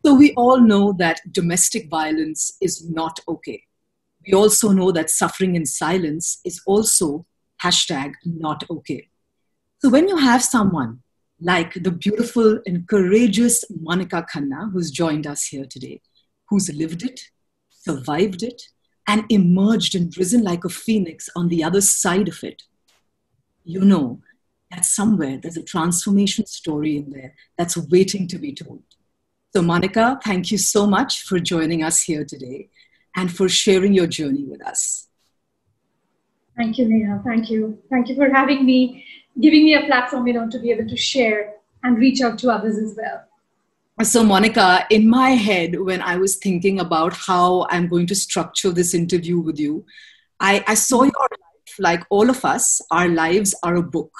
So we all know that domestic violence is not okay. We also know that suffering in silence is also hashtag not okay. So when you have someone like the beautiful and courageous Monika Khanna, who's joined us here today, who's lived it, survived it, and emerged and risen like a phoenix on the other side of it, you know that somewhere there's a transformation story in there that's waiting to be told. So Monika, thank you so much for joining us here today and for sharing your journey with us. Thank you, Neha. Thank you. Thank you for having me, giving me a platform, to be able to share and reach out to others as well. So Monika, in my head, when I was thinking about how I'm going to structure this interview with you, I saw your life, like all of us, our lives are a book.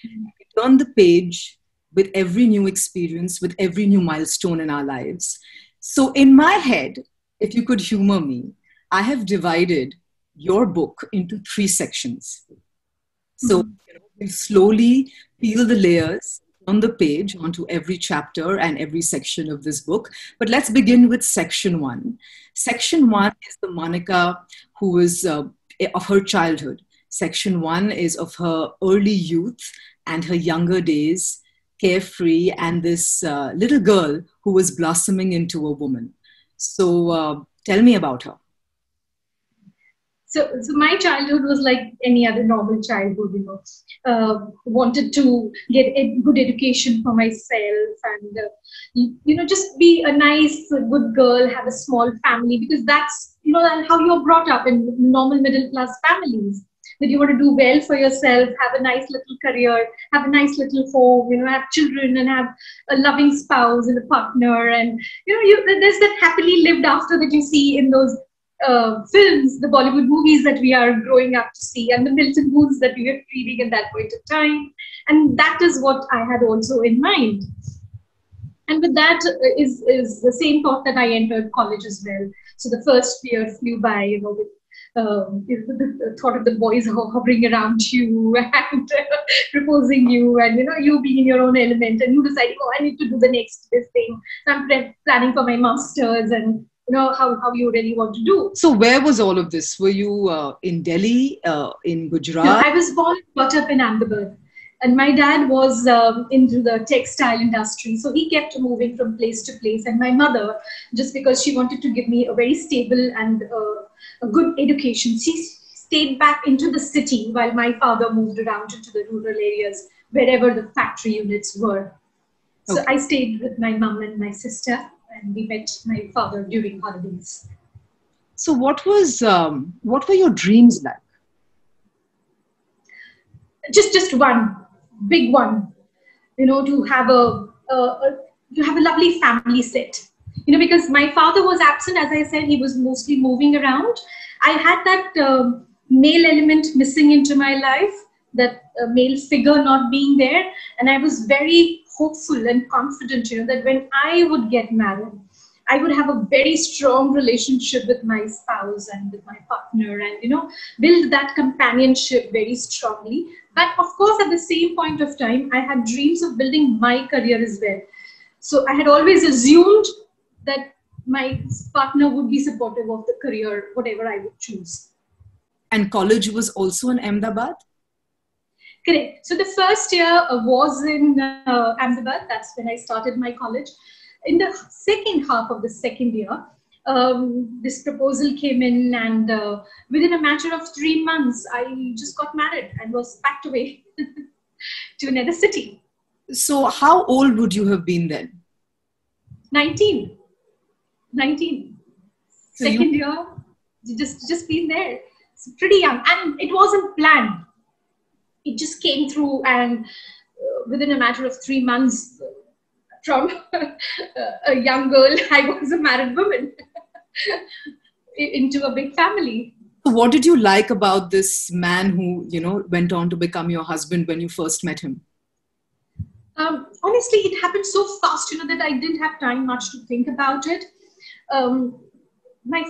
We turn the page with every new experience, with every new milestone in our lives. So in my head, if you could humor me, I have divided your book into 3 sections. So we slowly peel the layers on the page onto every chapter and every section of this book. But let's begin with section 1. Section 1 is the Monika who is of her childhood. Section 1 is of her early youth and her younger days, carefree, and this little girl who was blossoming into a woman. So tell me about her. So my childhood was like any other normal childhood, wanted to get a good education for myself and, just be a nice, good girl, have a small family, because that's, how you're brought up in normal middle class families, that you want to do well for yourself, have a nice little career, have a nice little home, have children and have a loving spouse and a partner. And, there's that happily lived after that you see in those films, the Bollywood movies that we are growing up to see, and the Milton Booths that we were reading at that point of time. And that is what I had also in mind. And with that is the same thought that I entered college as well. So the first year flew by, with the thought of the boys hovering around you and proposing you, and you being in your own element, and you deciding, I need to do the next this thing. So I'm planning for my masters, and how you really want to do. So where was all of this? Were you in Delhi, in Gujarat? No, I was born and brought up in Ahmedabad. And my dad was into the textile industry. So he kept moving from place to place. And my mother, just because she wanted to give me a very stable and a good education, she stayed back into the city while my father moved around into the rural areas, wherever the factory units were. So I stayed with my mom and my sister, and we met my father during holidays. So what were your dreams like? Just one big one, to have a lovely family set, because my father was absent. As I said, he was mostly moving around. I had that male element missing into my life, that male figure not being there. And I was very hopeful and confident, that when I would get married, I would have a very strong relationship with my spouse and with my partner, and, build that companionship very strongly. But of course, at the same point of time, I had dreams of building my career as well. So I had always assumed that my partner would be supportive of the career, whatever I would choose. And college was also in Ahmedabad? Correct. So the first year was in Ahmedabad. That's when I started my college. In the second half of the second year, this proposal came in, and within a matter of 3 months, I just got married and was packed away to another city. So how old would you have been then? 19. So second year, just been there. It's pretty young, and it wasn't planned. It just came through, and within a matter of 3 months, from a young girl, I was a married woman into a big family. So what did you like about this man who, went on to become your husband when you first met him? Honestly, it happened so fast, that I didn't have time much to think about it. My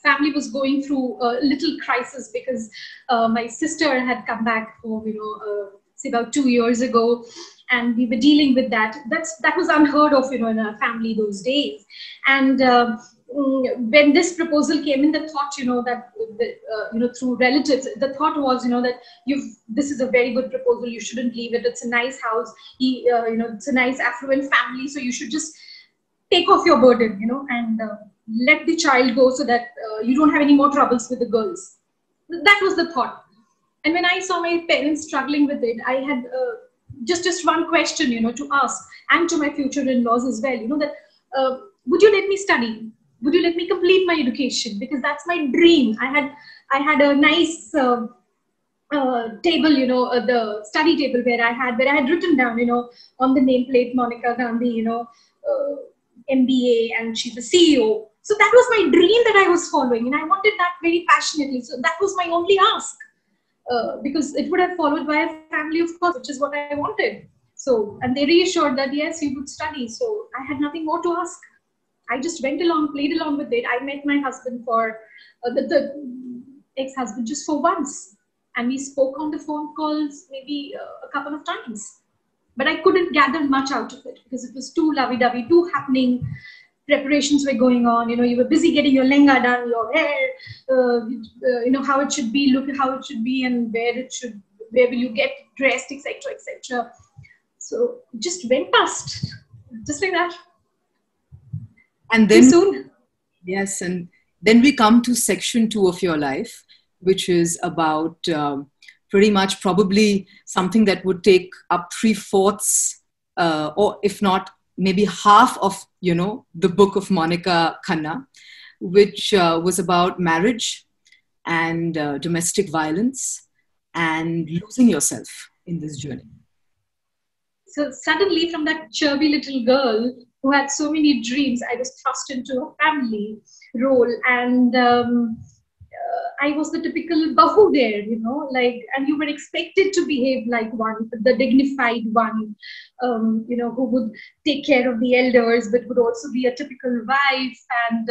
family was going through a little crisis because my sister had come back home, say about 2 years ago. and we were dealing with that. That was unheard of, in our family those days. And when this proposal came in, the thought, that through relatives, the thought was, that this is a very good proposal. You shouldn't leave it. It's a nice house. It's a nice affluent family. So you should just take off your burden, and let the child go, so that you don't have any more troubles with the girls. That was the thought. And when I saw my parents struggling with it, I had just one question, to ask, and to my future in-laws as well, that would you let me study? Would you let me complete my education? Because that's my dream. I had a nice table, the study table where I had written down, on the nameplate, Monika Gandhi, MBA, and she's the CEO. So that was my dream that I was following, and I wanted that very passionately. So that was my only ask, because it would have followed by a family, of course, which is what I wanted. So, and they reassured that yes, you would study. So I had nothing more to ask. I just went along, played along with it. I met my husband for the ex-husband just for once, and we spoke on the phone calls maybe a couple of times. But I couldn't gather much out of it because it was too lovey-dovey, too happening. Preparations were going on. You were busy getting your lehenga done, your hair, how it should be, look how it should be, and where will you get dressed, etc., etc. So it just went past, just like that. And then, too soon. Yes, and then we come to section 2 of your life, which is about pretty much probably something that would take up 3/4, or if not maybe half of, the book of Monika Khanna, which was about marriage and domestic violence and losing yourself in this journey. So suddenly, from that chubby little girl who had so many dreams, I was thrust into a family role, and I was the typical bahu there, and you were expected to behave like one, the dignified one, who would take care of the elders, but would also be a typical wife and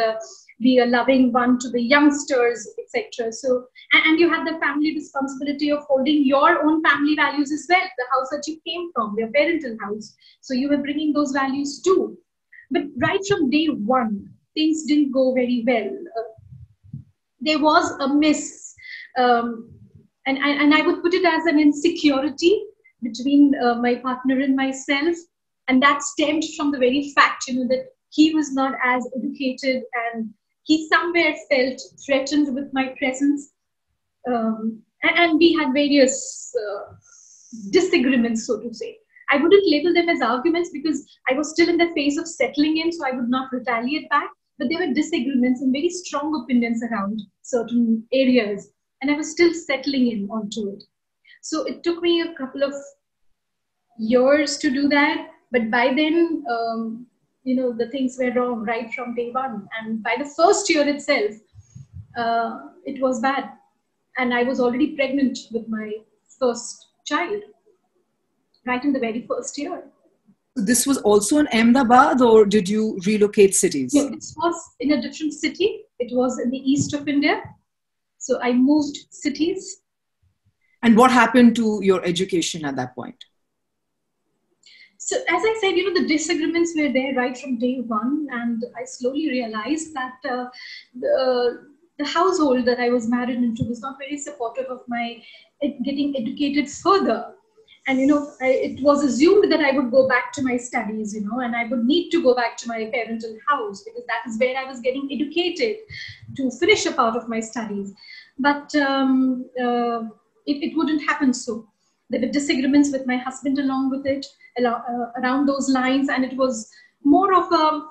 be a loving one to the youngsters, etc. So, and you had the family responsibility of holding your own family values as well, the house that you came from, your parental house. So you were bringing those values too. But right from day one, things didn't go very well. There was a miss, and I would put it as an insecurity between my partner and myself, and that stemmed from the very fact, that he was not as educated, and he somewhere felt threatened with my presence, and we had various disagreements, so to say. I wouldn't label them as arguments because I was still in the phase of settling in, so I would not retaliate back. But there were disagreements and very strong opinions around certain areas, and I was still settling in onto it. So it took me a couple of years to do that, but by then, the things were wrong right from day one. And by the first year itself, it was bad. And I was already pregnant with my first child, right in the very first year. This was also in Ahmedabad, or did you relocate cities? No, this was in a different city. It was in the east of India. So I moved cities. And what happened to your education at that point? So as I said, the disagreements were there right from day one. And I slowly realized that the household that I was married into was not very supportive of my getting educated further. And, it was assumed that I would go back to my studies, and I would need to go back to my parental house because that is where I was getting educated to finish a part of my studies. But it wouldn't happen so. There were disagreements with my husband along with it, around those lines. And it was more of a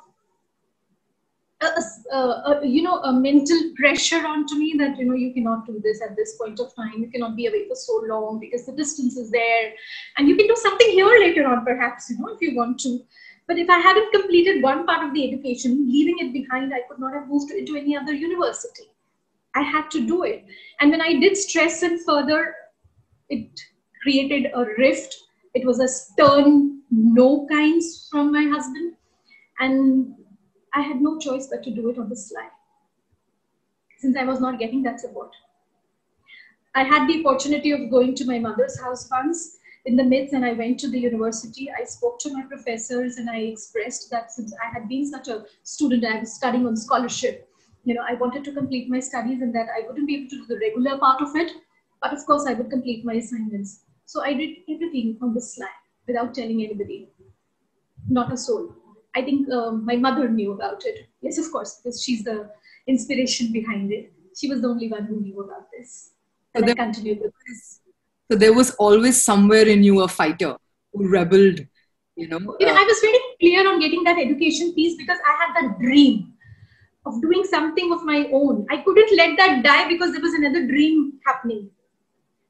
mental pressure onto me that, you cannot do this at this point of time. You cannot be away for so long because the distance is there. And you can do something here later on, perhaps, if you want to. But if I hadn't completed one part of the education, leaving it behind, I could not have moved into any other university. I had to do it. And when I did stress it further, it created a rift. It was a stern no kinds from my husband. And I had no choice but to do it on the sly, since I was not getting that support. I had the opportunity of going to my mother's house once. in the midst and I went to the university, I spoke to my professors and I expressed that since I had been such a student, I was studying on scholarship. I wanted to complete my studies and that I wouldn't be able to do the regular part of it, but of course I would complete my assignments. So I did everything on the sly without telling anybody, not a soul. I think my mother knew about it. Yes, of course, because she's the inspiration behind it. She was the only one who knew about this. So And I there, continued with this. so there was always somewhere in you a fighter who rebelled, you know. I was very clear on getting that education piece because I had that dream of doing something of my own. I couldn't let that die because there was another dream happening.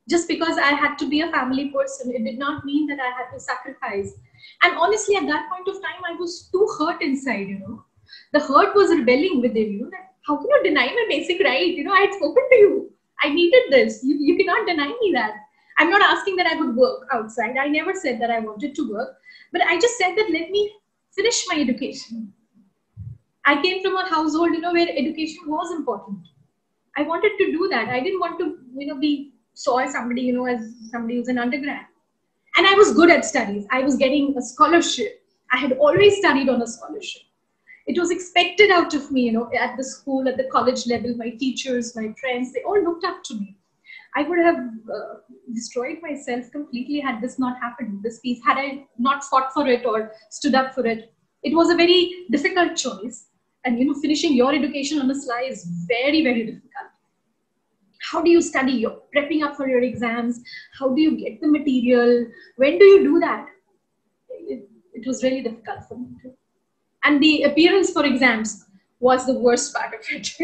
Just because I had to be a family person, it did not mean that I had to sacrifice. And honestly, at that point of time, I was too hurt inside. The hurt was rebelling within you. That how can you deny my basic right? I had spoken to you. I needed this. You cannot deny me that. I'm not asking that I would work outside. I never said that I wanted to work. But I just said that let me finish my education. I came from a household, where education was important. I wanted to do that. I didn't want to, saw somebody, as somebody who's an undergrad. And I was good at studies. I was getting a scholarship. I had always studied on a scholarship. It was expected out of me, at the school, at the college level, my teachers, my friends, they all looked up to me. I would have destroyed myself completely had this not happened, this piece, had I not fought for it or stood up for it. It was a very difficult choice. And, finishing your education on the sly is very, very difficult. How do you study? You're prepping up for your exams. How do you get the material? When do you do that? It was really difficult for me too. And the appearance for exams was the worst part of it.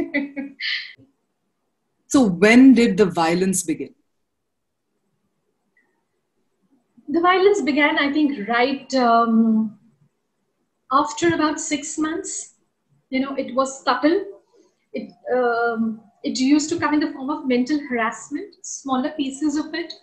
So when did the violence begin? The violence began, I think, right after about 6 months. It was subtle. It used to come in the form of mental harassment, smaller pieces of it.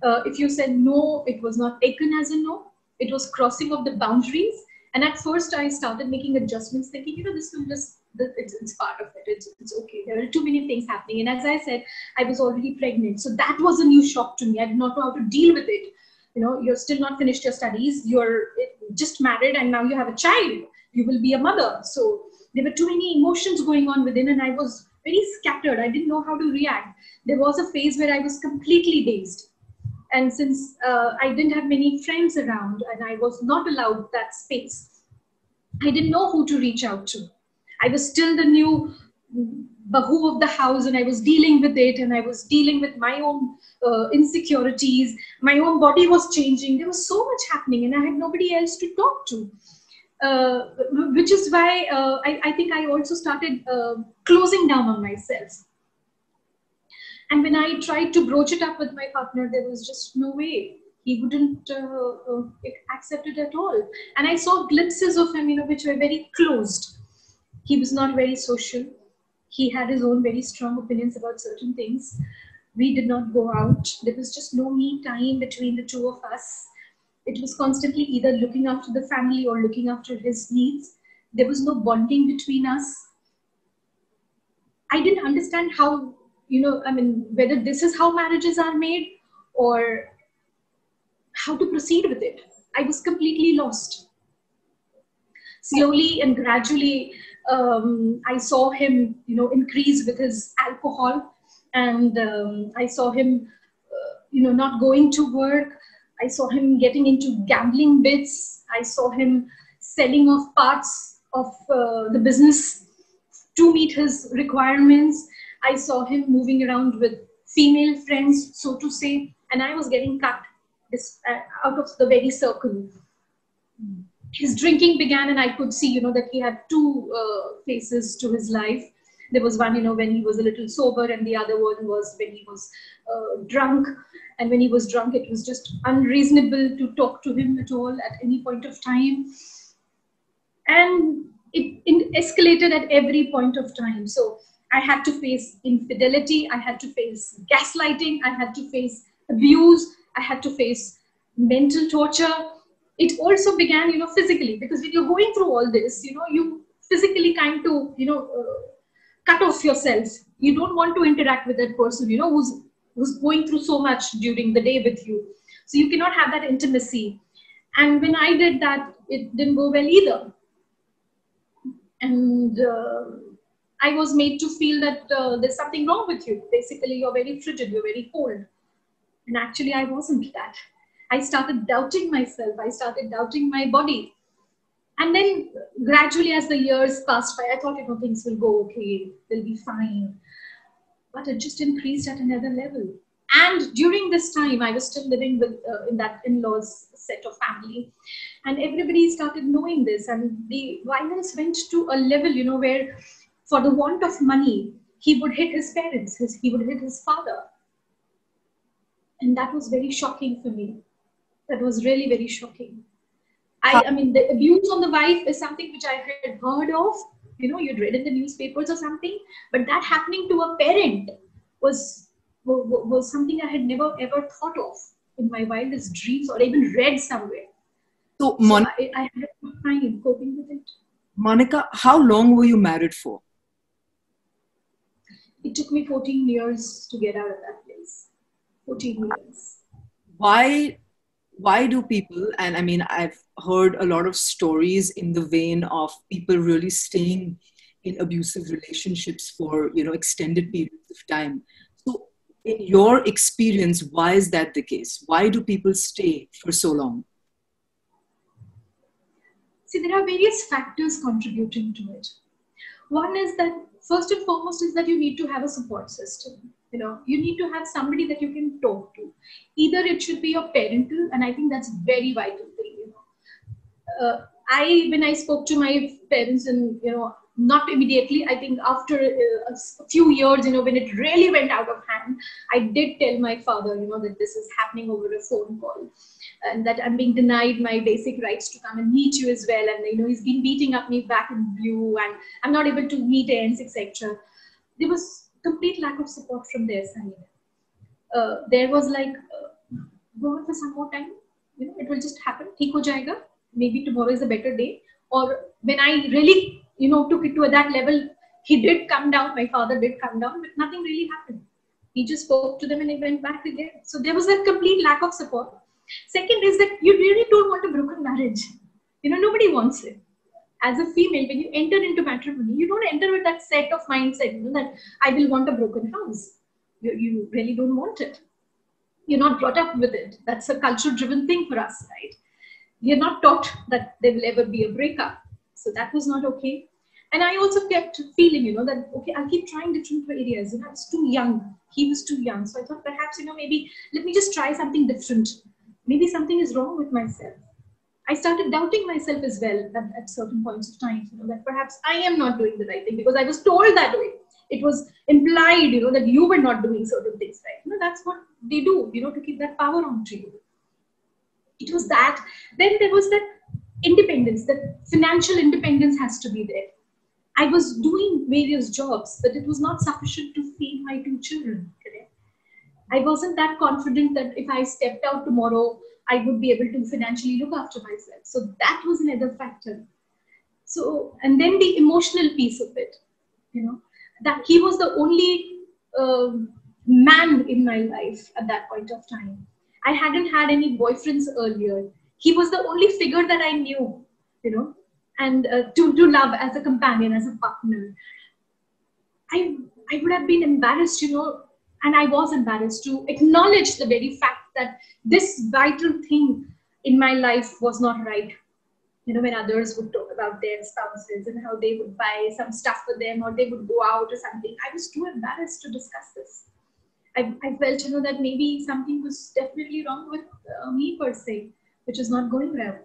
If you said no, it was not taken as a no. It was crossing of the boundaries. And at first I started making adjustments, thinking, this will just, it's part of it. It's okay. There are too many things happening. And as I said, I was already pregnant. So that was a new shock to me. I did not know how to deal with it. You're still not finished your studies. You're just married and now you have a child. You will be a mother. So there were too many emotions going on within and I was very scattered. I didn't know how to react. There was a phase where I was completely dazed. And since I didn't have many friends around and I was not allowed that space, I didn't know who to reach out to. I was still the new bahu of the house and I was dealing with it and I was dealing with my own insecurities. My own body was changing. There was so much happening and I had nobody else to talk to. Which is why I think I also started closing down on myself. And when I tried to broach it up with my partner, there was just no way. He wouldn't accept it at all. And I saw glimpses of him, which were very closed. He was not very social. He had his own very strong opinions about certain things. We did not go out. There was just no me time between the two of us. It was constantly either looking after the family or looking after his needs. There was no bonding between us. I didn't understand how, whether this is how marriages are made or how to proceed with it. I was completely lost. Slowly and gradually, I saw him, increase with his alcohol, and I saw him, not going to work. I saw him getting into gambling bits. I saw him selling off parts of the business to meet his requirements. I saw him moving around with female friends, so to say, and I was getting cut out of the very circle. His drinking began and I could see, that he had two phases to his life. There was one, when he was a little sober, and the other one was when he was drunk. And when he was drunk, it was just unreasonable to talk to him at all at any point of time. And it escalated at every point of time. So I had to face infidelity. I had to face gaslighting. I had to face abuse. I had to face mental torture. It also began, physically, because when you're going through all this, you physically kind to, cut off yourself. You don't want to interact with that person, who's going through so much during the day with you. So you cannot have that intimacy. And when I did that, it didn't go well either. And I was made to feel that there's something wrong with you. Basically, you're very frigid, you're very cold. And actually, I wasn't that. I started doubting myself, I started doubting my body. And then gradually, as the years passed by, I thought, things will go okay, they'll be fine. But it just increased at another level. And during this time, I was still living with in that in-laws set of family, and everybody started knowing this, and the violence went to a level, where for the want of money, he would hit his parents, he would hit his father, and that was very shocking for me. That was really very shocking. I mean, the abuse on the wife is something which I had heard of, you'd read in the newspapers or something, but that happening to a parent was something I had never ever thought of in my wildest dreams or even read somewhere. So, So I had a time coping with it. Monika, how long were you married for? It took me 14 years to get out of that place. 14 years. Why do people, and I mean, I've heard a lot of stories in the vein of people really staying in abusive relationships for, extended periods of time. So in your experience, why is that the case? Why do people stay for so long? See, there are various factors contributing to it. One is that, first and foremost, is that you need to have a support system. You need to have somebody that you can talk to. Either it should be your parental, and I think that's a very vital thing. When I spoke to my parents, and not immediately, I think after a few years, when it really went out of hand, I did tell my father, that this is happening over a phone call, and that I'm being denied my basic rights to come and meet you as well, and he's been beating up me back in blue, and I'm not able to meet ends, etc. There was complete lack of support from their side. There was like, go on for some more time, it will just happen, theek ho jayega, maybe tomorrow is a better day. Or when I really, took it to that level, he did come down, my father did come down, but nothing really happened. He just spoke to them and he went back again. So there was that complete lack of support. Second is that you really don't want a broken marriage. Nobody wants it. As a female, when you enter into matrimony, you don't enter with that set of mindset, that I will want a broken house. You really don't want it. You're not brought up with it. That's a culture-driven thing for us, right? You're not taught that there will ever be a breakup. So that was not okay. And I also kept feeling, that, okay, I'll keep trying different areas. I was too young. He was too young. So I thought perhaps, maybe let me just try something different. Maybe something is wrong with myself. I started doubting myself as well at certain points of time, that perhaps I am not doing the right thing because I was told that way. It was implied, that you were not doing certain things right. That's what they do, to keep that power onto you. It was that. Then there was that independence, that financial independence has to be there. I was doing various jobs, but it was not sufficient to feed my two children. Correct? I wasn't that confident that if I stepped out tomorrow, I would be able to financially look after myself. So that was another factor. So, and then the emotional piece of it, that he was the only man in my life at that point of time. I hadn't had any boyfriends earlier. He was the only figure that I knew, and to love as a companion, as a partner. I would have been embarrassed, and I was embarrassed to acknowledge the very fact that this vital thing in my life was not right. When others would talk about their spouses and how they would buy some stuff for them or they would go out or something, I was too embarrassed to discuss this. I felt, that maybe something was definitely wrong with me per se, which is not going well.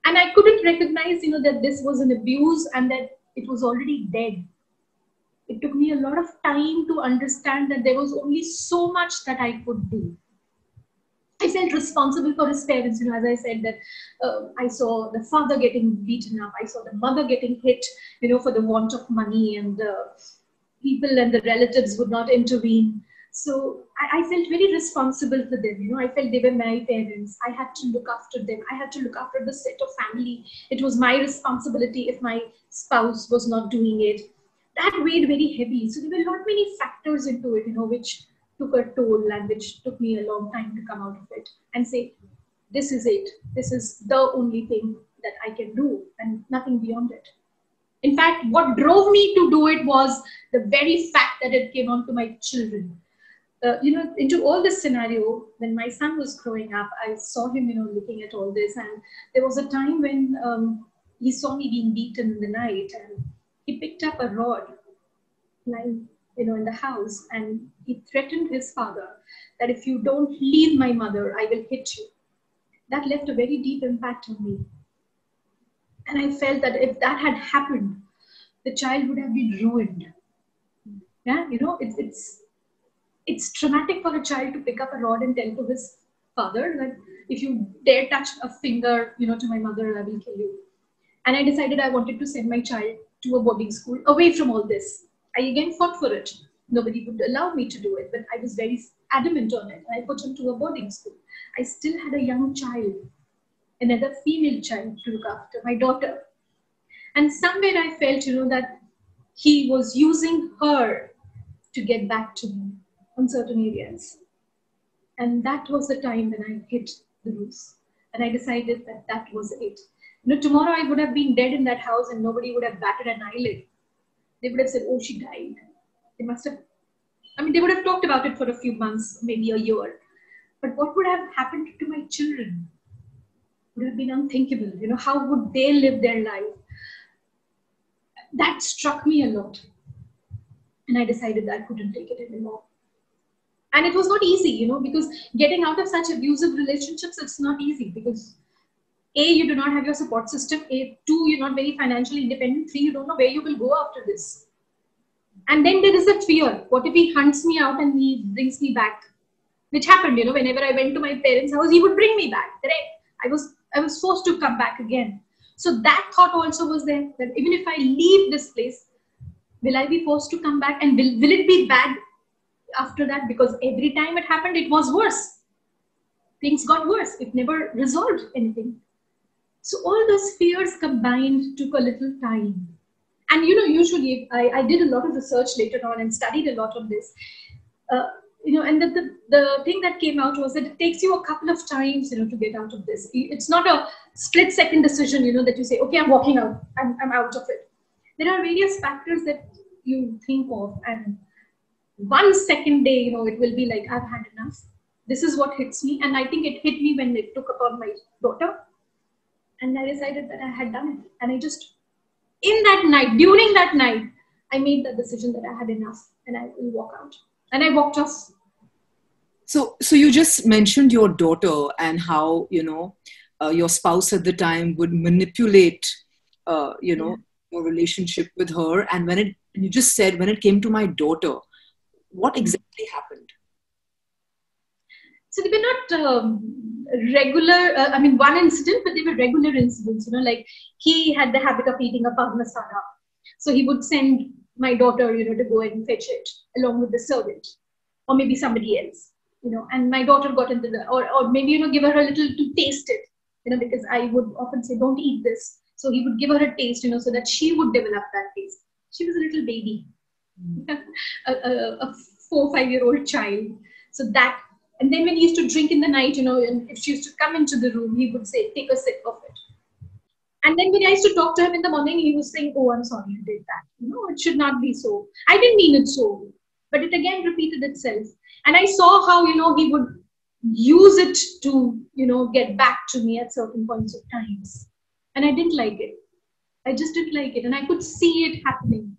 And I couldn't recognize, that this was an abuse and that it was already dead. It took me a lot of time to understand that there was only so much that I could do. I felt responsible for his parents, as I said that I saw the father getting beaten up. I saw the mother getting hit, for the want of money, and people and the relatives would not intervene. So I felt very responsible for them. I felt they were my parents. I had to look after them. I had to look after the set of family. It was my responsibility if my spouse was not doing it. That weighed very heavy. So there were not many factors into it, which took a toll, and which took me a long time to come out of it and say, this is it. This is the only thing that I can do and nothing beyond it. In fact, what drove me to do it was the very fact that it came on to my children. Into all this scenario, when my son was growing up, I saw him, looking at all this. And there was a time when he saw me being beaten in the night, and he picked up a rod lying, in the house, and he threatened his father that if you don't leave my mother, I will hit you. That left a very deep impact on me. And I felt that if that had happened, the child would have been ruined. Yeah, it's traumatic for a child to pick up a rod and tell to his father that if you dare touch a finger, to my mother, I will kill you. And I decided I wanted to send my child to a boarding school away from all this. I again fought for it. Nobody would allow me to do it, but I was very adamant on it. I put him to a boarding school. I still had a young child, another female child to look after, my daughter. And somewhere I felt, that he was using her to get back to me on certain areas. And that was the time when I hit the roof. And I decided that that was it. Tomorrow I would have been dead in that house and nobody would have batted an eyelid. They would have said, oh, she died. They would have talked about it for a few months, maybe a year. But what would have happened to my children would have been unthinkable. How would they live their life? That struck me a lot. And I decided that I couldn't take it anymore. And it was not easy, because getting out of such abusive relationships, it's not easy because A, you do not have your support system. Two, you're not very financially independent. Three, you don't know where you will go after this. And then there is a fear. What if he hunts me out and he brings me back? Which happened, whenever I went to my parents' house, he would bring me back. Correct? I was forced to come back again. So that thought also was there, that even if I leave this place, will I be forced to come back? And will it be bad after that? Because every time it happened, it was worse. Things got worse. It never resolved anything. So all those fears combined took a little time. And, usually I did a lot of research later on and studied a lot on this. And the thing that came out was that it takes you a couple of times, to get out of this. It's not a split-second decision, that you say, okay, I'm walking out. I'm out of it. There are various factors that you think of. And 1 second day, it will be like, I've had enough. This is what hits me. And I think it hit me when it took upon my daughter. And I decided that I had done it. And I just, during that night, I made the decision that I had enough and I will walk out. And I walked off. So you just mentioned your daughter and how, your spouse at the time would manipulate, your relationship with her. And you just said, when it came to my daughter, what exactly happened? So they were not regular, one incident, but they were regular incidents, like he had the habit of eating a pug masala. So he would send my daughter, to go and fetch it along with the servant or maybe somebody else, and my daughter got into or maybe, give her a little to taste it, because I would often say, don't eat this. So he would give her a taste, so that she would develop that taste. She was a little baby, a 4 or 5 year old child. So that, and then when he used to drink in the night, and if she used to come into the room, he would say, take a sip of it. And then when I used to talk to him in the morning, he was saying, oh, I'm sorry, I did that. It should not be so. I didn't mean it so. But it again repeated itself. And I saw how, he would use it to, get back to me at certain points of times. And I didn't like it. I just didn't like it. And I could see it happening.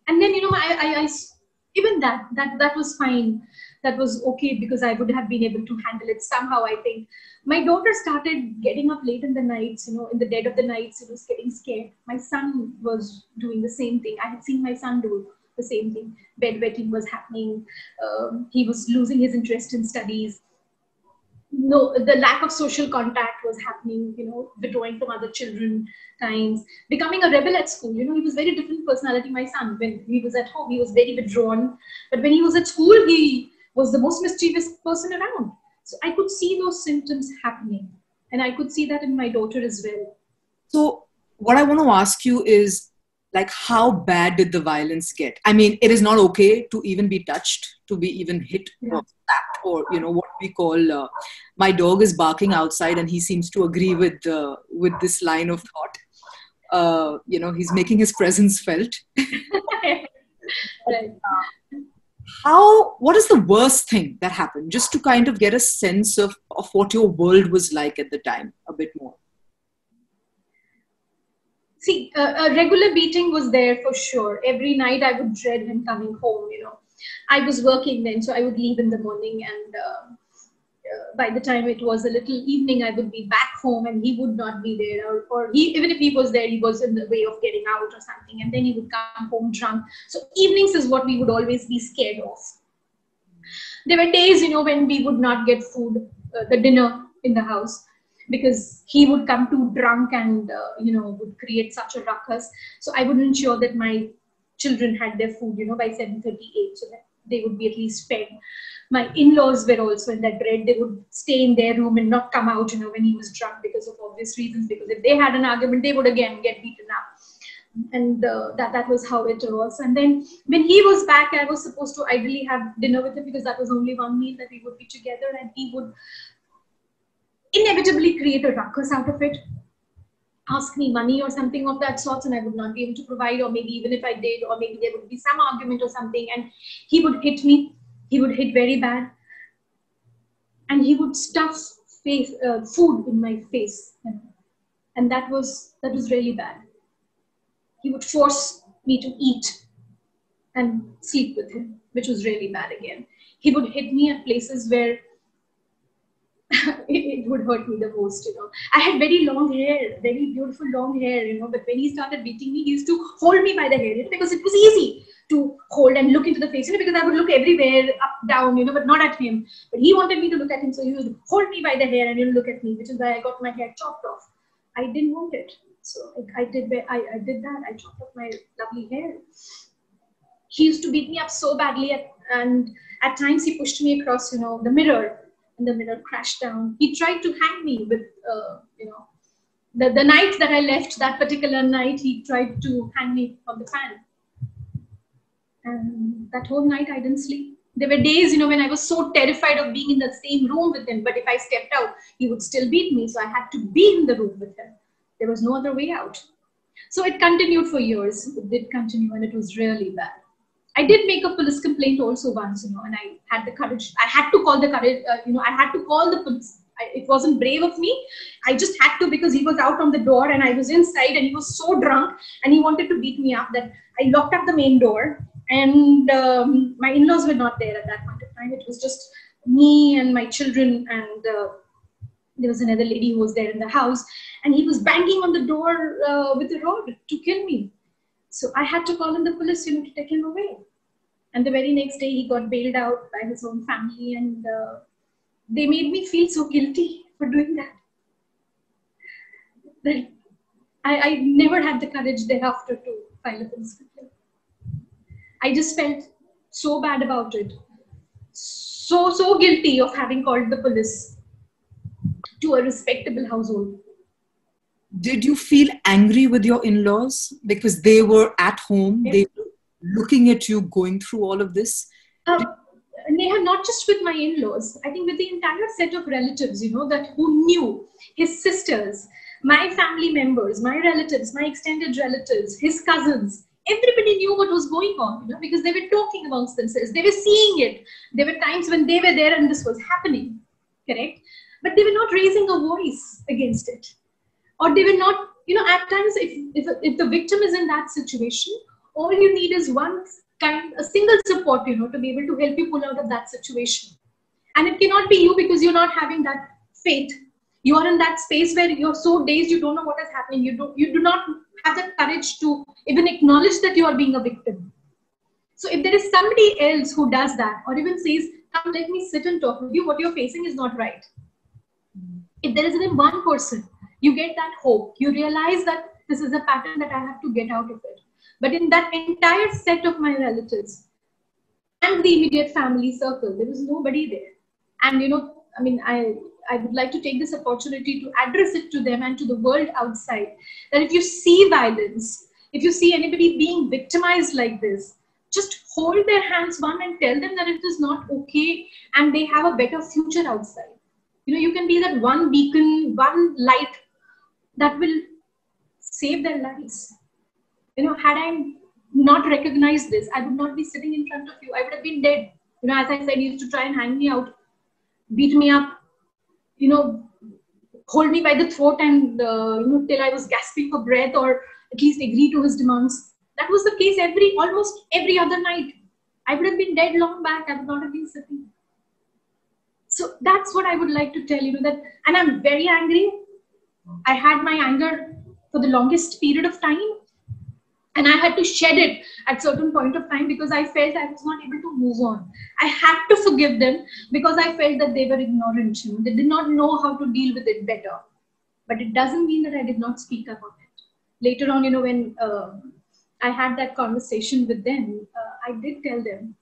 And then, even that was fine. That was okay because I would have been able to handle it somehow, I think. My daughter started getting up late in the nights, in the dead of the nights, she was getting scared. My son was doing the same thing. I had seen my son do the same thing. Bedwetting was happening. He was losing his interest in studies. The lack of social contact was happening, withdrawing from other children times, becoming a rebel at school. He was very different personality, my son. When he was at home, he was very withdrawn. But when he was at school, he was the most mischievous person around. So I could see those symptoms happening. And I could see that in my daughter as well. So what I want to ask you is, like how bad did the violence get? I mean, it is not okay to even be touched, to be even hit or slapped, or what we call. My dog is barking outside, and he seems to agree with this line of thought. He's making his presence felt. Right. What is the worst thing that happened, just to kind of get a sense of what your world was like at the time a bit more? See, a regular beating was there for sure. Every night I would dread him coming home. I was working then, so I would leave in the morning, and by the time it was a little evening, I would be back home, and he would not be there, or even if he was there, he was in the way of getting out or something, and then he would come home drunk. So evenings is what we would always be scared of. There were days, when we would not get food, the dinner in the house, because he would come too drunk and, would create such a ruckus. So I would ensure that my children had their food, by 7:38, so that they would be at least fed. My in-laws were also in that dread. They would stay in their room and not come out, when he was drunk, because of obvious reasons, because if they had an argument, they would again get beaten up. And that was how it was. And then when he was back, I was supposed to ideally have dinner with him, because that was only one meal that we would be together, and he would inevitably create a ruckus out of it, ask me money or something of that sort, and I would not be able to provide, or maybe even if I did, or maybe there would be some argument or something, and he would hit me. He would hit very bad, and he would stuff food in my face, and that was really bad. He would force me to eat and sleep with him, which was really bad again. He would hit me at places where it would hurt me the most. I had very long hair, very beautiful long hair, but when he started beating me, he used to hold me by the hair, because it was easy to hold and look into the face, because I would look everywhere, up, down, but not at him. But he wanted me to look at him, so he would hold me by the hair and look at me, which is why I got my hair chopped off. I didn't want it, so I did that. I chopped off my lovely hair. He used to beat me up so badly, and at times he pushed me across, the mirror, and the mirror crashed down. He tried to hang me with, the night that I left, that particular night, he tried to hang me on the fan. And that whole night I didn't sleep. There were days, when I was so terrified of being in the same room with him, but if I stepped out, he would still beat me. So I had to be in the room with him. There was no other way out. So it continued for years. It did continue, and it was really bad. I did make a police complaint also once, and I had the courage. I had to call the courage, I had to call the police. It wasn't brave of me. I just had to, because he was out on the door and I was inside, and he was so drunk and he wanted to beat me up that I locked up the main door, and my in-laws were not there at that point of time. It was just me and my children, and there was another lady who was there in the house, and he was banging on the door with a rod to kill me. So I had to call in the police, to take him away. And the very next day, he got bailed out by his own family, and they made me feel so guilty for doing that. That I never had the courage thereafter to file a police complaint. I just felt so bad about it. So guilty of having called the police to a respectable household. Did you feel angry with your in-laws because they were at home, they were looking at you going through all of this? Neha, not just with my in-laws, I think with the entire set of relatives, that who knew, his sisters, my family members, my relatives, my extended relatives, his cousins. Everybody knew what was going on, because they were talking amongst themselves. They were seeing it. There were times when they were there and this was happening, correct? But they were not raising a voice against it. Or they were not, at times, if the victim is in that situation, all you need is a single support, to be able to help you pull out of that situation. And it cannot be you, because you're not having that faith. You are in that space where you're so dazed, you don't know what is happening. You do not have the courage to even acknowledge that you are being a victim. So if there is somebody else who does that, or even says, come, let me sit and talk with you, what you're facing is not right. If there is even one person, you get that hope. You realize that this is a pattern that I have to get out of it. But in that entire set of my relatives and the immediate family circle, there was nobody there. And, I would like to take this opportunity to address it to them and to the world outside, that if you see violence, If you see anybody being victimized like this, just hold their hands one and tell them that it is not okay and they have a better future outside. You can be that one beacon, one light that will save their lives. Had I not recognized this, I would not be sitting in front of you. I would have been dead. As I said, he used to try and hang me out, beat me up, you know, hold me by the throat and, till I was gasping for breath or at least agree to his demands. That was the case almost every other night. I would have been dead long back. I would not have been sitting. So that's what I would like to tell you, that, and I'm very angry. I had my anger for the longest period of time, and I had to shed it at certain point of time because I felt I was not able to move on. I had to forgive them because I felt that they were ignorant. They did not know how to deal with it better. But it doesn't mean that I did not speak about it. Later on, when I had that conversation with them, I did tell them.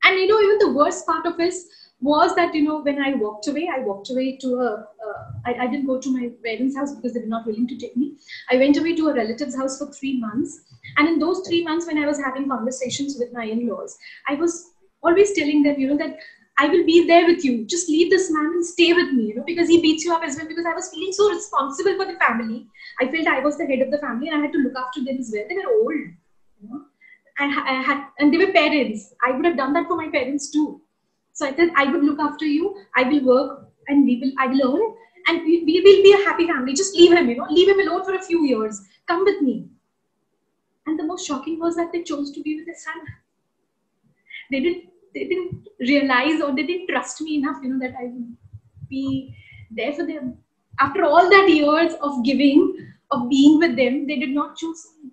And even the worst part of it was that when I walked away to I didn't go to my parents' house because they were not willing to take me. I went away to a relative's house for 3 months, and in those 3 months when I was having conversations with my in-laws, I was always telling them that I will be there with you, just leave this man and stay with me, because he beats you up as well, because I was feeling so responsible for the family. I felt I was the head of the family and I had to look after them as well. They were old, and they were parents. I would have done that for my parents too. So I said, I would look after you, I will work, and I will earn, and we will be a happy family. Just leave him, leave him alone for a few years. Come with me. And the most shocking was that they chose to be with his son. They didn't realize, or they didn't trust me enough, that I would be there for them. After all that years of giving, of being with them, they did not choose me.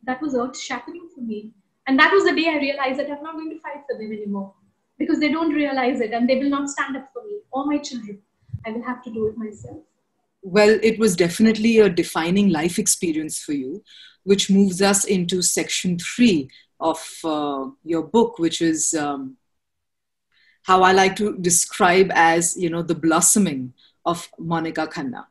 That was earth-shattering for me. And that was the day I realized that I'm not going to fight for them anymore, because they don't realize it and they will not stand up for me or my children. I will have to do it myself. Well, it was definitely a defining life experience for you, which moves us into section 3 of your book, which is how I like to describe as, the blossoming of Monika Khanna.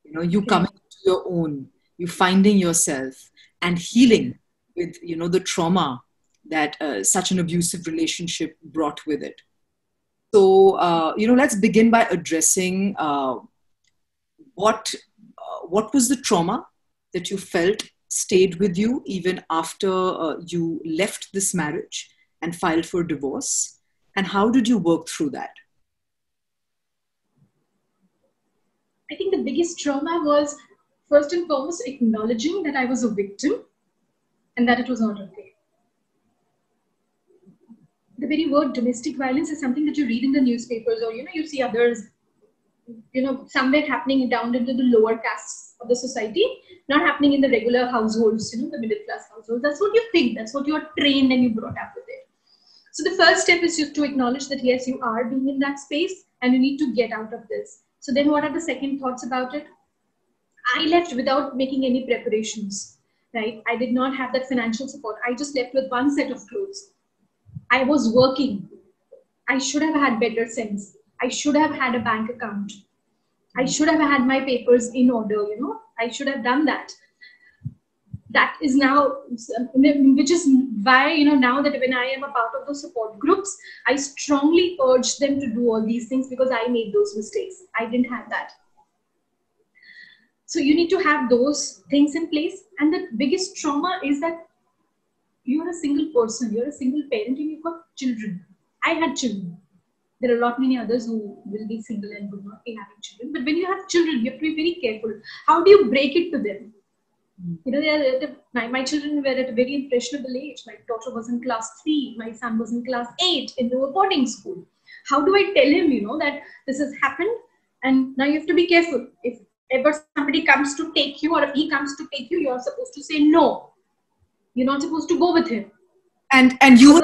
You coming to your own, you finding yourself and healing with, the trauma that such an abusive relationship brought with it. So, let's begin by addressing what was the trauma that you felt stayed with you even after you left this marriage and filed for divorce, and how did you work through that? I think the biggest trauma was, first and foremost, acknowledging that I was a victim and that it was not okay. The very word domestic violence is something that you read in the newspapers, or you see others, somewhere happening down into the lower castes of the society, not happening in the regular households, the middle class households. That's what you think, that's what you are trained and you brought up with it. So the first step is just to acknowledge that yes, you are being in that space and you need to get out of this. So then what are the second thoughts about it? I left without making any preparations, right? I did not have that financial support. I just left with one set of clothes. I was working. I should have had better sense. I should have had a bank account. I should have had my papers in order, I should have done that. That is now, which is why, now that when I am a part of those support groups, I strongly urge them to do all these things because I made those mistakes. I didn't have that. So you need to have those things in place. And the biggest trauma is that you're a single person, you're a single parent, and you've got children. I had children. There are a lot many others who will be single and would not be having children. But when you have children, you have to be very careful. How do you break it to them? My children were at a very impressionable age. My daughter was in class 3. My son was in class 8 in the boarding school. How do I tell him, that this has happened? And now you have to be careful. If ever somebody comes to take you, or if he comes to take you, you're supposed to say no. You're not supposed to go with him. And you,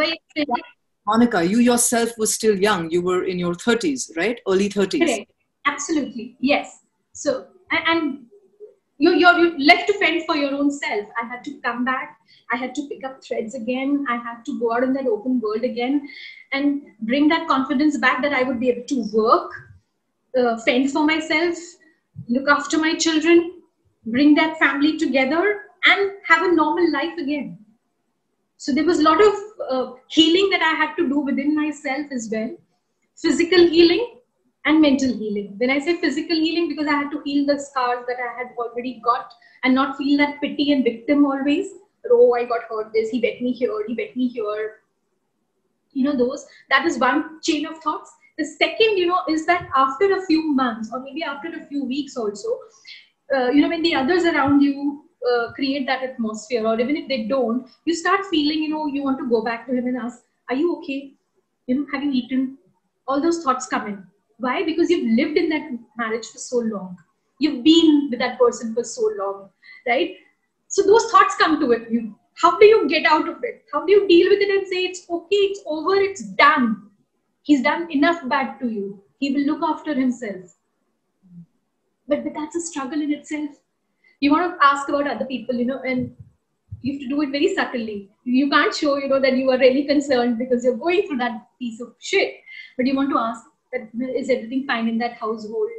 Monika, you yourself were still young. You were in your 30s, right? Early 30s. Correct. Absolutely. Yes. So, and you're left to fend for your own self. I had to come back. I had to pick up threads again. I had to go out in that open world again and bring that confidence back that I would be able to work, fend for myself, look after my children, bring that family together, and have a normal life again. So there was a lot of healing that I had to do within myself as well. Physical healing and mental healing. When I say physical healing, because I had to heal the scars that I had already got and not feel that pity and victim always. Oh, I got hurt this, he bet me here, he bet me here. Those, that is one chain of thoughts. The second, is that after a few months or maybe after a few weeks also, when the others around you create that atmosphere, or even if they don't, you start feeling, you want to go back to him and ask, are you okay? Have you eaten? All those thoughts come in. Why? Because you've lived in that marriage for so long. You've been with that person for so long, right? So those thoughts come to it. How do you get out of it? How do you deal with it and say, it's okay, it's over, it's done. He's done enough bad to you. He will look after himself. But that's a struggle in itself. You want to ask about other people, and you have to do it very subtly. You can't show, that you are really concerned because you're going through that piece of shit. But you want to ask that, is everything fine in that household?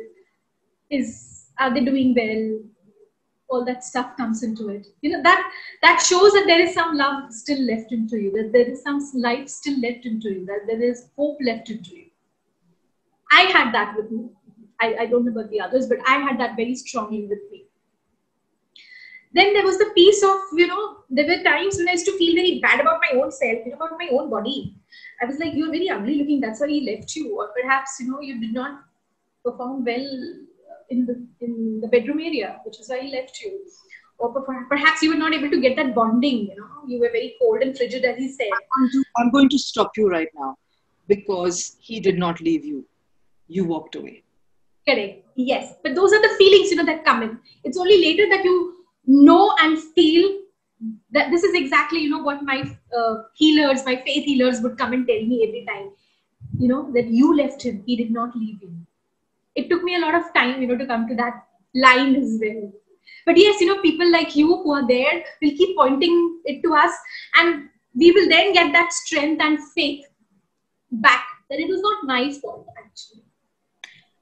Are they doing well? All that stuff comes into it. That shows that there is some love still left into you, that there is some life still left into you, that there is hope left into you. I had that with me. I don't know about the others, but I had that very strongly with me. Then there was the piece of, there were times when I used to feel very bad about my own self, about my own body. I was like, you're very ugly looking, that's why he left you. Or perhaps, you did not perform well in the bedroom area, which is why he left you. Or perhaps you were not able to get that bonding, you were very cold and frigid, as he said. I'm going to stop you right now, because he did not leave you. You walked away. Correct. Yes. But those are the feelings, that come in. It's only later that you know and feel that this is exactly, what my healers, my faith healers would come and tell me every time, that you left him. He did not leave you. It took me a lot of time, to come to that line as well. But yes, people like you who are there will keep pointing it to us, and we will then get that strength and faith back that it was not my fault, actually.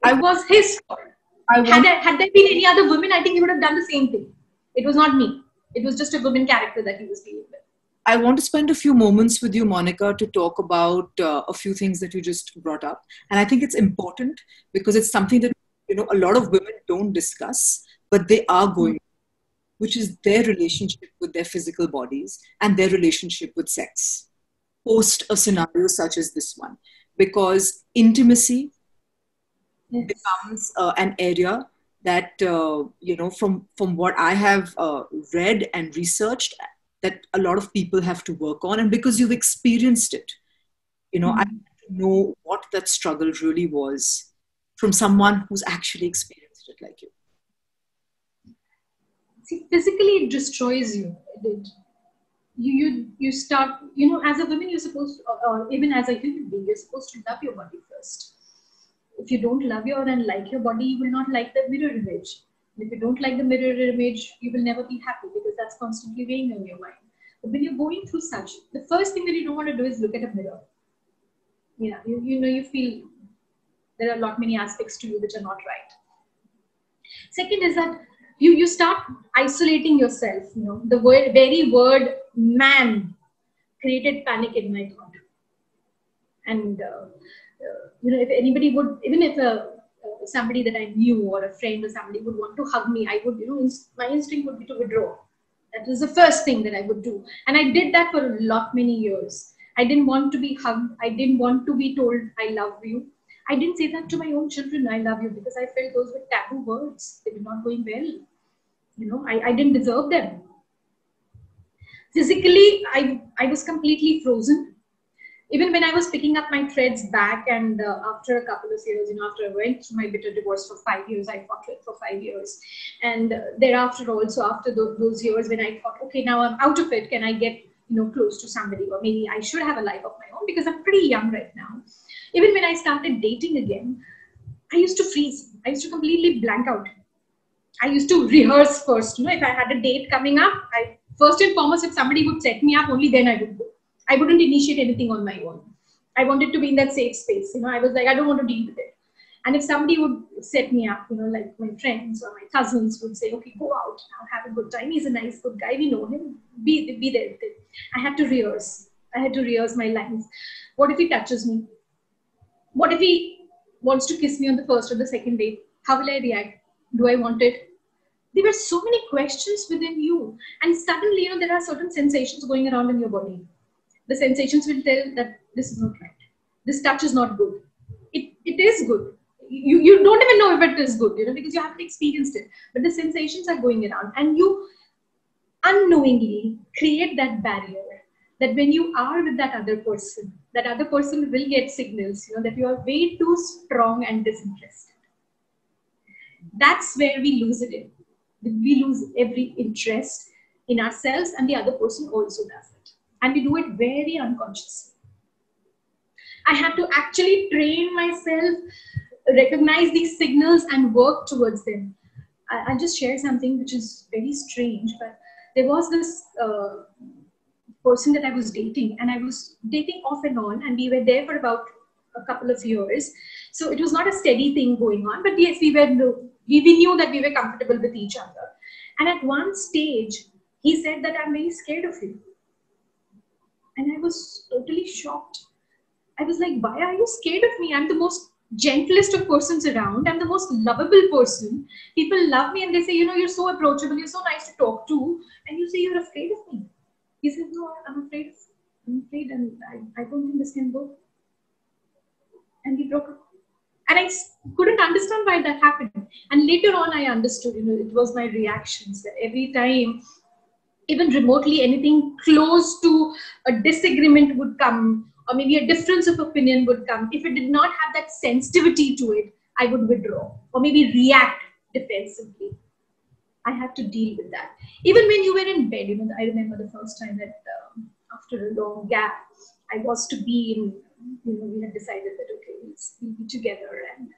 It was his fault. Had there been any other woman, I think he would have done the same thing. It was not me. It was just a woman character that he was dealing with. I want to spend a few moments with you, Monika, to talk about a few things that you just brought up. And I think it's important because it's something that, a lot of women don't discuss, but they are going, which is their relationship with their physical bodies and their relationship with sex post a scenario such as this one. Because intimacy becomes an area that, from what I have read and researched, that a lot of people have to work on. And because you've experienced it, I want to know what that struggle really was from someone who's actually experienced it like you. See, physically it destroys you. You start, as a woman, you're supposed to, or even as a human being, you're supposed to love your body first. If you don't love and like your body, you will not like the mirror image. And if you don't like the mirror image, you will never be happy because that's constantly weighing on your mind. But when you're going through such, the first thing that you don't want to do is look at a mirror. Yeah, you feel there are a lot many aspects to you which are not right. Second is that you start isolating yourself. The very word man created panic in my thought. And if anybody would, even if somebody that I knew or a friend or somebody would want to hug me, I would, my instinct would be to withdraw. That was the first thing that I would do. And I did that for many years. I didn't want to be hugged. I didn't want to be told, I love you. I didn't say that to my own children, I love you, because I felt those were taboo words. They were not going well. I didn't deserve them. Physically, I was completely frozen. Even when I was picking up my threads back, and after a couple of years, after I went through my bitter divorce for 5 years, I fought it for 5 years. And thereafter also, after those years when I thought, okay, now I'm out of it, can I get, close to somebody, or maybe I should have a life of my own because I'm pretty young right now. Even when I started dating again, I used to freeze. I used to completely blank out. I used to rehearse first. If I had a date coming up, first and foremost, if somebody would set me up, only then I would go. I wouldn't initiate anything on my own. I wanted to be in that safe space. I was like, I don't want to deal with it. And if somebody would set me up, like my friends or my cousins would say, okay, go out now, have a good time. He's a nice, good guy. We know him. Be there with him. I had to rehearse. I had to rehearse my lines. What if he touches me? What if he wants to kiss me on the first or the second date? How will I react? Do I want it? There were so many questions within you. And suddenly, there are certain sensations going around in your body. The sensations will tell that this is not right. This touch is not good. It is good. You don't even know if it is good, because you haven't experienced it. But the sensations are going around, and you unknowingly create that barrier that when you are with that other person will get signals, that you are way too strong and disinterested. That's where we lose it in. We lose every interest in ourselves, and the other person also does it. And we do it very unconsciously. I had to actually train myself, recognize these signals and work towards them. I'll just share something which is very strange, but there was this person that I was dating, and I was dating off and on, and we were there for about a couple of years. So it was not a steady thing going on, but yes, we knew that we were comfortable with each other. And at one stage, he said that I'm very scared of you. And I was totally shocked. I was like, why are you scared of me? I'm the most gentlest of persons around. I'm the most lovable person. People love me and they say, you're so approachable. You're so nice to talk to. And you say you're afraid of me. He says, no, I'm afraid. And I don't think this can go. And we broke up. And I couldn't understand why that happened. And later on, I understood, it was my reactions that every time, even remotely, anything close to a disagreement would come, or maybe a difference of opinion would come. If it did not have that sensitivity to it, I would withdraw or maybe react defensively. I had to deal with that. Even when you were in bed, I remember the first time that after a long gap, I was to be in, we had decided that, okay, we'll be together. And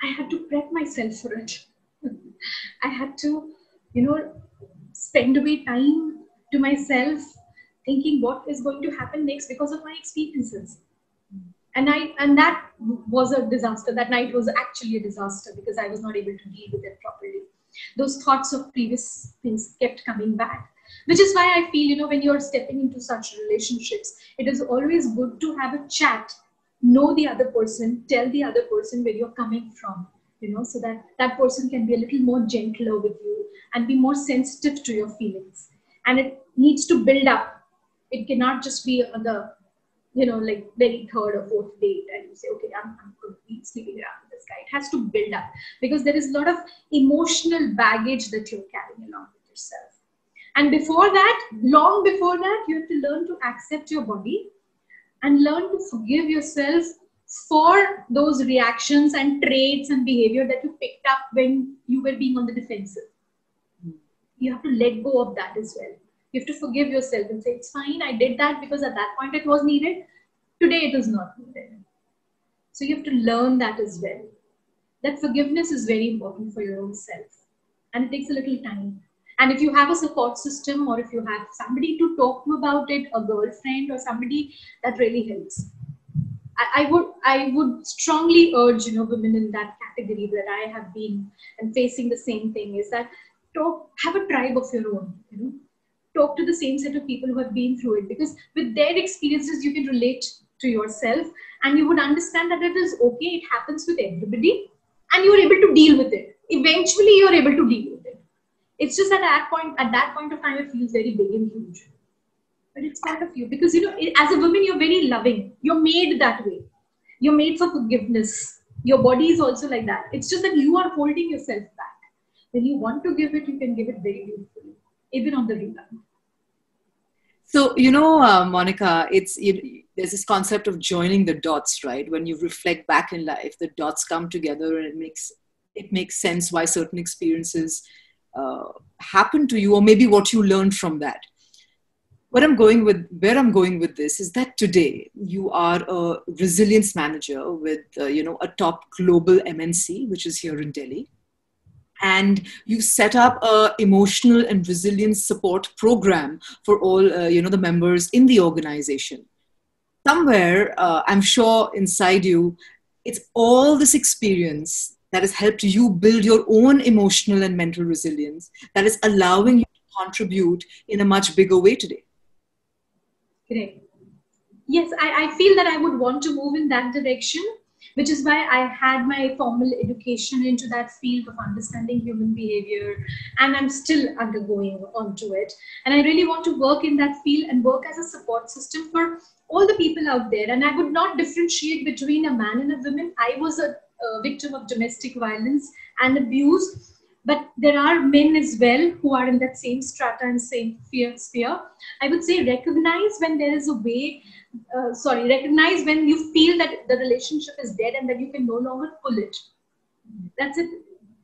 I had to prep myself for it. I had to, spend away time to myself thinking what is going to happen next because of my experiences. And that was a disaster. That night was actually a disaster because I was not able to deal with it properly. Those thoughts of previous things kept coming back, which is why I feel, when you're stepping into such relationships, it is always good to have a chat, know the other person, tell the other person where you're coming from, so that that person can be a little more gentler with you and be more sensitive to your feelings. And it needs to build up. It cannot just be on the, like very third or fourth date and you say, okay, I'm going to be sleeping around with this guy. It has to build up because there is a lot of emotional baggage that you're carrying along with yourself. And before that, long before that, you have to learn to accept your body and learn to forgive yourself for those reactions and traits and behavior that you picked up when you were being on the defensive. You have to let go of that as well. You have to forgive yourself and say, it's fine, I did that because at that point it was needed. Today it is not needed. So you have to learn that as well. That forgiveness is very important for your own self. And it takes a little time. And if you have a support system or if you have somebody to talk to about it, a girlfriend or somebody, that really helps. I would strongly urge, women in that category that I have been and facing the same thing is that have a tribe of your own, talk to the same set of people who have been through it, because with their experiences, you can relate to yourself and you would understand that it is okay. It happens with everybody and you're able to deal with it. Eventually, you're able to deal with it. It's just at that point of time, it feels very big and huge. But it's part of you because, as a woman, you're very loving. You're made that way. You're made for forgiveness. Your body is also like that. It's just that you are holding yourself back. When you want to give it, you can give it very beautifully, even on the rebound. So, Monika, there's this concept of joining the dots, right? When you reflect back in life, the dots come together and it makes sense why certain experiences happen to you, or maybe what you learned from that. Where I'm going with this is that today you are a resilience manager with, a top global MNC, which is here in Delhi. And you set up a emotional and resilience support program for all, the members in the organization. somewhere, I'm sure inside you, it's all this experience that has helped you build your own emotional and mental resilience that is allowing you to contribute in a much bigger way today. Correct. Yes, I feel that I would want to move in that direction, which is why I had my formal education into that field of understanding human behavior, and I'm still undergoing onto it. And I really want to work in that field and work as a support system for all the people out there. And I would not differentiate between a man and a woman. I was a victim of domestic violence and abuse, but there are men as well who are in that same strata and same fear sphere. I would say recognize when there is a way, recognize when you feel that the relationship is dead and that you can no longer pull it. That's it.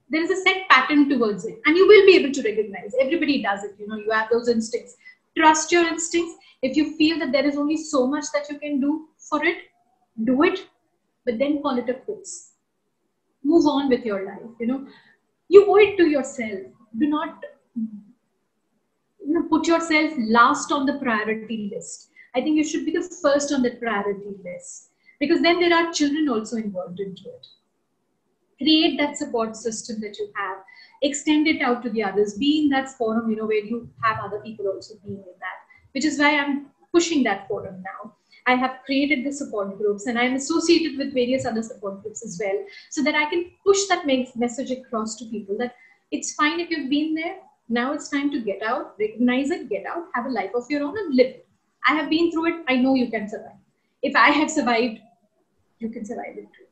There is a set pattern towards it, and you will be able to recognize. Everybody does it. You have those instincts. Trust your instincts. If you feel that there is only so much that you can do for it, do it, but then call it a quits. Move on with your life. You owe it to yourself. Do not put yourself last on the priority list. I think you should be the first on the priority list, because then there are children also involved into it. Create that support system that you have, extend it out to the others, be in that forum, where you have other people also being in that, which is why I'm pushing that forum now. I have created the support groups, and I'm associated with various other support groups as well, so that I can push that message across to people that it's fine if you've been there. Now it's time to get out, recognize it, get out, have a life of your own and live it. I have been through it. I know you can survive. If I have survived, you can survive it too.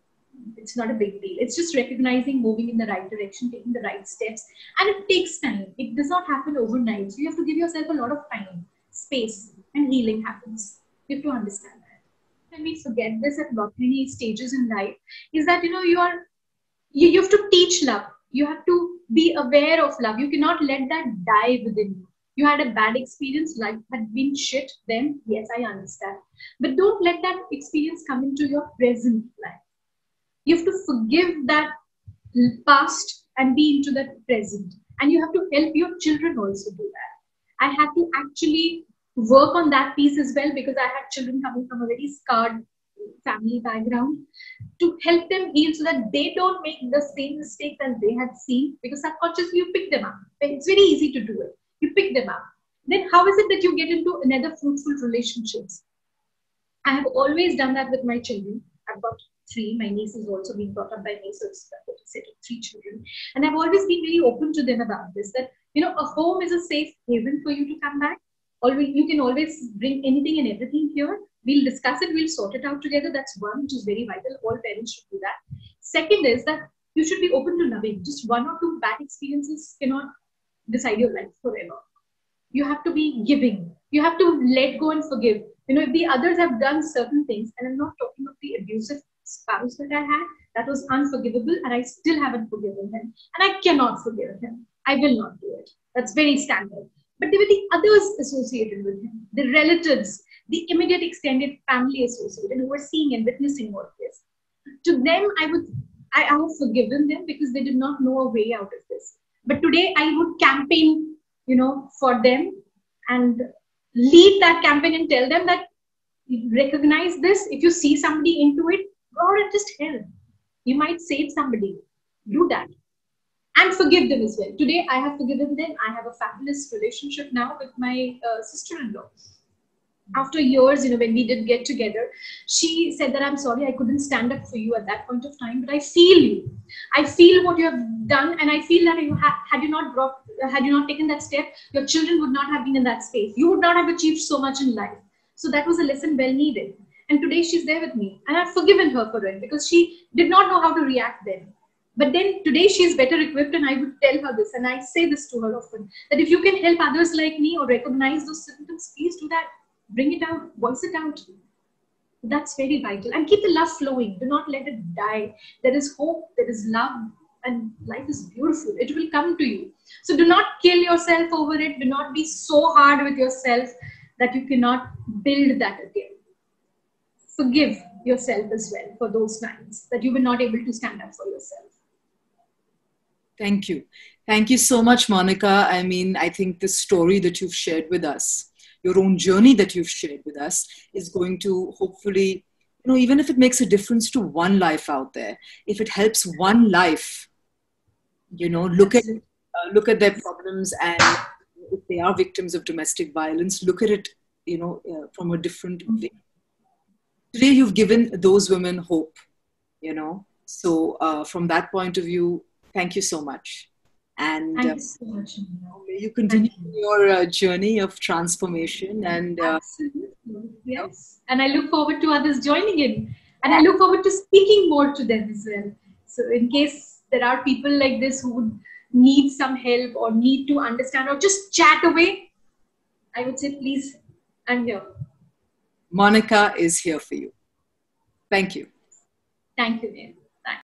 It's not a big deal. It's just recognizing, moving in the right direction, taking the right steps. And it takes time. It does not happen overnight. So you have to give yourself a lot of time, space, and healing happens. You have to understand that. When we forget this at many stages in life, is that you have to teach love. You have to be aware of love. You cannot let that die within you. You had a bad experience, life had been shit, then yes, I understand. But don't let that experience come into your present life. You have to forgive that past and be into that present. And you have to help your children also do that. I had to actually work on that piece as well, because I had children coming from a very scarred family background, to help them heal so that they don't make the same mistakes as they had seen, because subconsciously you pick them up. It's very easy to do it. You pick them up. Then how is it that you get into another fruitful relationships? I have always done that with my children. I've got 3. My niece is also being brought up by me, so it's a set of 3 children. And I've always been very open to them about this, that, a home is a safe haven for you to come back. You can always bring anything and everything here. We'll discuss it. We'll sort it out together. That's one, which is very vital. All parents should do that. Second is that you should be open to loving. Just 1 or 2 bad experiences cannot decide your life forever. You have to be giving. You have to let go and forgive. If the others have done certain things, and I'm not talking of the abusive spouse that I had, that was unforgivable, and I still haven't forgiven him. And I cannot forgive him. I will not do it. That's very standard. But there were the others associated with him, the relatives, the immediate extended family associated, who were seeing and witnessing all this. To them, I have forgiven them because they did not know a way out of this. But today I would campaign, for them, and lead that campaign and tell them that recognize this. If you see somebody into it, go out and just help. You might save somebody. Do that. And forgive them as well. Today, I have forgiven them. I have a fabulous relationship now with my sister-in-law. After years, when we did get together, she said that I'm sorry I couldn't stand up for you at that point of time, but I feel you. I feel what you have done, and I feel that had you not taken that step, your children would not have been in that space. You would not have achieved so much in life. So that was a lesson well needed. And today she's there with me, and I've forgiven her for it because she did not know how to react then. But then today she's better equipped, and I would tell her this, and I say this to her often, that if you can help others like me or recognize those symptoms, please do that. Bring it out, voice it out. That's very vital. And keep the love flowing. Do not let it die. There is hope, there is love, and life is beautiful. It will come to you. So do not kill yourself over it. Do not be so hard with yourself that you cannot build that again. Forgive yourself as well for those times that you were not able to stand up for yourself. Thank you. Thank you so much, Monika. I think the story that you've shared with us your own journey that you've shared with us is going to hopefully, even if it makes a difference to one life out there, if it helps one life, look at Absolutely. their problems, and if they are victims of domestic violence, look at it, from a different way. Today, you've given those women hope, So from that point of view, thank you so much. And Thank you so much, Neha. may you continue Thank you. your journey of transformation and Absolutely. Yes. And I look forward to others joining in. And I look forward to speaking more to them as well. So, in case there are people like this who would need some help or need to understand or just chat away, I would say, please, I'm here. Monica is here for you. Thank you. Thank you, Neha.